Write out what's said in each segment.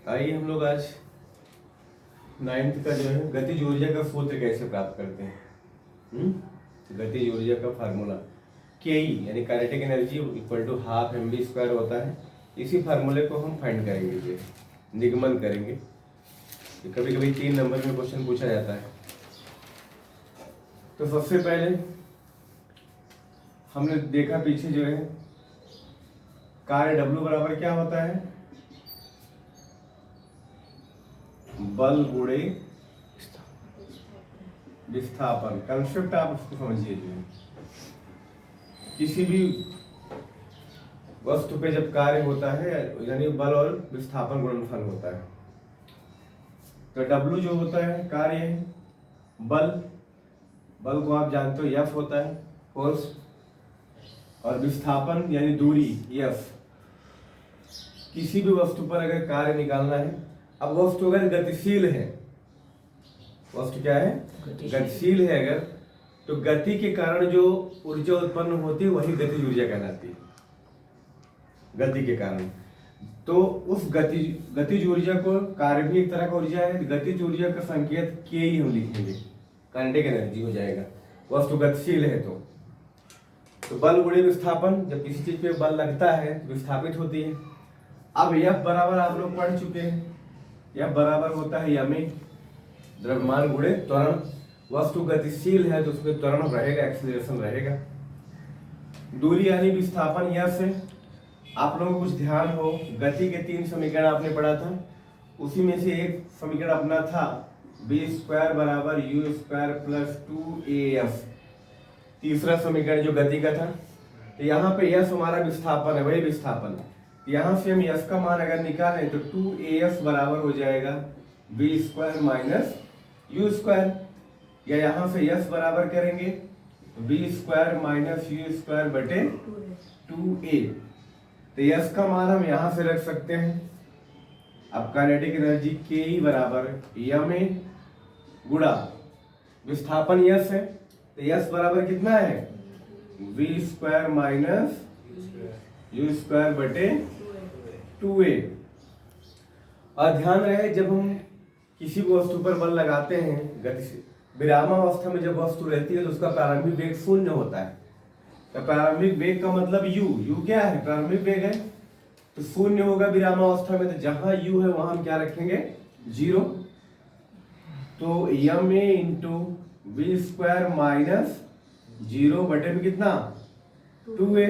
आइए हम लोग आज 9th का जो है गतिज ऊर्जा का सूत्र कैसे प्राप्त करते हैं। गतिज ऊर्जा का फार्मूला के ई यानी kinetic energy equal to half mv² होता है। इसी फार्मूले को हम फाइंड करेंगे, ये निगमन करेंगे। कभी कभी 3 नंबर में क्वेश्चन पूछा जाता है। तो सबसे पहले हमने देखा पीछे जो है कार्य W बराबर क्या होता है, बल गुणे विस्थापन। कंसेप्ट आप उसको समझिए। जो है किसी भी वस्तु पे जब कार्य होता है यानी बल और विस्थापन गुणनफल होता है, तो W जो होता है कार्य है, बल को आप जानते हो F होता है फोर्स, और विस्थापन यानी दूरी F। किसी भी वस्तु पर अगर कार्य निकालना है, अब वस्तु अगर गतिशील है, वस्तु क्या है, गतिशील है अगर, तो गति के कारण जो ऊर्जा उत्पन्न होती है वही गतिज ऊर्जा कहलाती है। गति के कारण तो उस गतिज ऊर्जा को, कार्य भी एक तरह का ऊर्जा है, गतिज ऊर्जा का संकेत के ही हम लिखेंगे, काइनेटिक एनर्जी हो जाएगा। वस्तु गतिशील है तो बल गुणे विस्थापन, जब किसी चीज पे बल लगता है तो विस्थापित होती है। अब F बराबर आप लोग पढ़ चुके हैं, F बराबर होता है यमे द्रव्यमान गुणे त्वरण। वस्तु गतिशील है तो उसमें त्वरण रहेगा, एक्सीलरेशन रहेगा। दूरी यानी विस्थापन F है। आप लोगों को कुछ ध्यान हो, गति के 3 समीकरण आपने पढ़ा था, उसी में से एक समीकरण अपना था v² बराबर u² प्लस 2af। तीसरा समीकरण जो गति का था, तो यहाँ पे यस हमारा विस्थापन है, वही विस्थापन। यहाँ से हम यस का मान अगर निकालें तो 2af बराबर हो जाएगा v² माइनस u², या यहाँ से यस बराबर करेंगे v² माइनस u² बटे 2a। तो यस का मान हम यहाँ से रख सकते हैं। अब काइनेटिक एनर्जी के ई बराबर यमे गुणा विस्थापन यस है, तो यस बराबर कितना है, v² माइनस u² बटे 2a। और ध्यान रहे, जब हम किसी वस्तु पर बल लगाते हैं गति से, विरामावस्था में जब वस्तु रहती है तो उसका प्रारंभिक वेग 0 होता है। तो प्रारंभिक वेग का मतलब u क्या है, प्रारंभिक वेग है, तो 0 होगा विरामावस्था में। तो जहां u है वहां हम क्या रखेंगे, 0। तो यम ए इंटू v² माइनस 0 बटे में कितना 2a।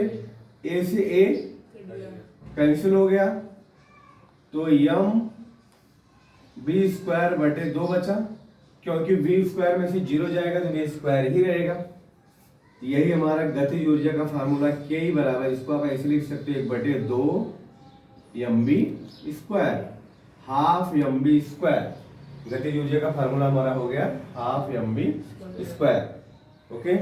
a से a कैंसिल हो गया, तो यम v² बटे 2 बचा, क्योंकि v² में से 0 जाएगा तो v² ही रहेगा। यही हमारा गतिज ऊर्जा का फार्मूला के ही बराबर, इसको आप ऐसे लिख सकते हो 1/2 mv², हाफ mv²। गतिज ऊर्जा का फार्मूला हमारा हो गया हाफ mv²। ओके,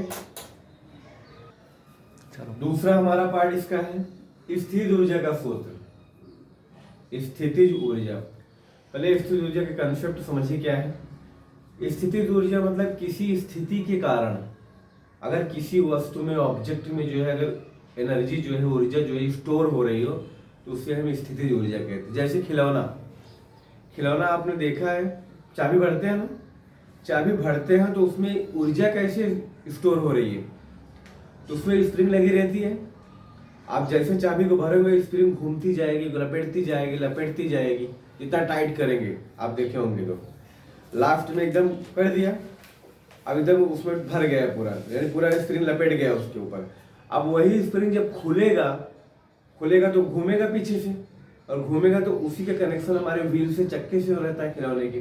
दूसरा हमारा पार्ट इसका है स्थितिज ऊर्जा का सूत्र। स्थितिज ऊर्जा, पहले स्थितिज ऊर्जा के कंसेप्ट समझिए क्या है। स्थितिज ऊर्जा मतलब किसी स्थिति के कारण अगर किसी वस्तु में, ऑब्जेक्ट में जो है अगर एनर्जी जो है, ऊर्जा जो है स्टोर हो रही हो, तो उसे हम स्थितिज ऊर्जा कहते हैं। जैसे खिलौना आपने देखा है, चाबी भरते हैं ना, चाबी भरते हैं तो उसमें ऊर्जा कैसे स्टोर हो रही है, तो उसमें स्प्रिंग लगी रहती है। आप जैसे चाबी को भरोगे स्प्रिंग घूमती जाएगी, लपेटती जाएगी। जितना टाइट करेंगे आप देखे होंगे, तो लास्ट में एकदम कर दिया, अब एकदम उसमें भर गया पूरा, यानी पूरा स्प्रिंग लपेट गया उसके ऊपर। अब वही स्प्रिंग जब खुलेगा तो घूमेगा पीछे से, और घूमेगा तो उसी का कनेक्शन हमारे व्हील से, चक्के से हो रहता है खिलौने के।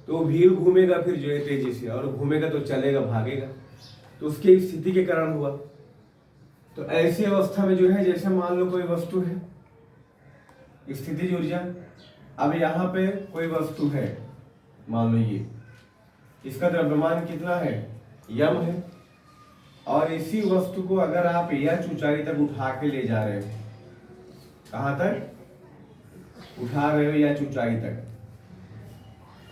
तो व्हील घूमेगा फिर जो है तेजी से, और घूमेगा तो चलेगा, भागेगा, तो उसकी स्थिति के कारण हुआ। तो ऐसी अवस्था में जो है, जैसे मान लो कोई वस्तु है, स्थितिज ऊर्जा। अब यहाँ पे कोई वस्तु है, मान लो ये, इसका द्रव्यमान कितना है, यम है, और इसी वस्तु को अगर आप h ऊंचाई तक उठा के ले जा रहे हो, कहां तक उठा रहे हो, h ऊंचाई तक,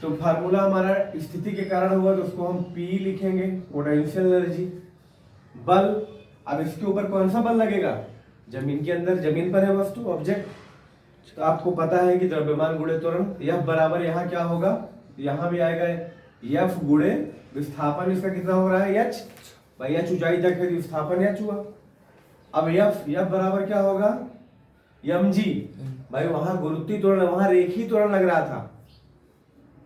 तो फार्मूला हमारा स्थिति के कारण हुआ, तो उसको हम P लिखेंगे, पोटेंशियल एनर्जी। बल, अब इसके ऊपर कौन सा बल लगेगा, जमीन के अंदर, जमीन पर है वस्तु, ऑब्जेक्ट, तो आपको पता है कि द्रव्यमान गुणे त्वरण, F बराबर यहाँ क्या होगा, यहाँ भी आएगा F गुणे विस्थापन, इसका कितना हो रहा है, h। भाई h ऊंचाई तक है तो विस्थापन h हुआ। अब F बराबर क्या होगा, mg। भाई वहां गुरुत्वीय त्वरण, वहां रेखीय त्वरण लग रहा था,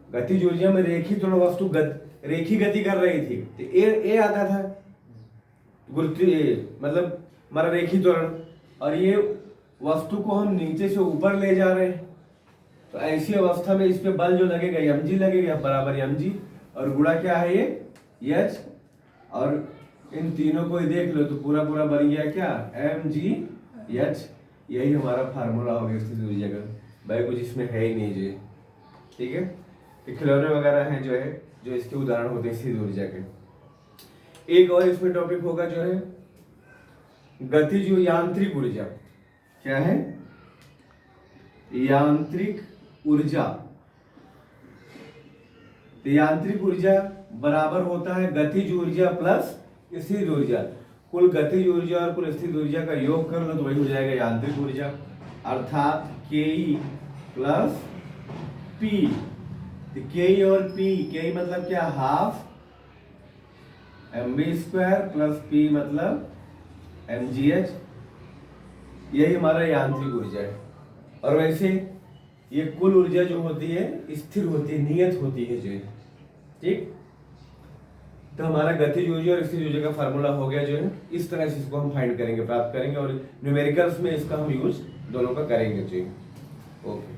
गतिज ऊर्जा में रेखीय त्वरण, वस्तु रेखीय गति कर रही थी तो ए आता था गुरुत्वीय, मतलब हमारा रेखीय त्वरण, और ये वस्तु को हम नीचे से ऊपर ले जा रहे हैं, तो ऐसी अवस्था में इस पे बल जो लगेगा mg लगेगा, बराबर mg, और गुणा क्या है ये h, और इन तीनों को ही देख लो तो पूरा पूरा बन गया क्या, mgh। यही हमारा फार्मूला हो गया स्थिति ऊर्जा का। भाई कुछ इसमें है ही नहीं जो, ठीक है। ये खिलौने वगैरह हैं जो है, जो इसके उदाहरण होते हैं स्थिति ऊर्जा के। एक और इसमें टॉपिक होगा जो है गतिज यांत्रिक ऊर्जा। क्या है, यांत्रिक ऊर्जा। तो यांत्रिक ऊर्जा बराबर होता है गतिज ऊर्जा प्लस स्थिर ऊर्जा। कुल गतिज ऊर्जा और कुल स्थिर ऊर्जा का योग कर लो तो वही हो जाएगा यांत्रिक ऊर्जा, अर्थात Ke प्लस P। तो Ke और P, Ke मतलब क्या, हाफ mv² प्लस P मतलब mgh। यही हमारा यांत्रिक ऊर्जा है। और वैसे ये कुल ऊर्जा जो होती है स्थिर होती है, नियत होती है जो है, ठीक। तो हमारा गतिज ऊर्जा और स्थिर ऊर्जा का फार्मूला हो गया जो है, इस तरह से इसको हम फाइंड करेंगे, प्राप्त करेंगे, और न्यूमेरिकल्स में इसका हम यूज दोनों का करेंगे जो है। ओके।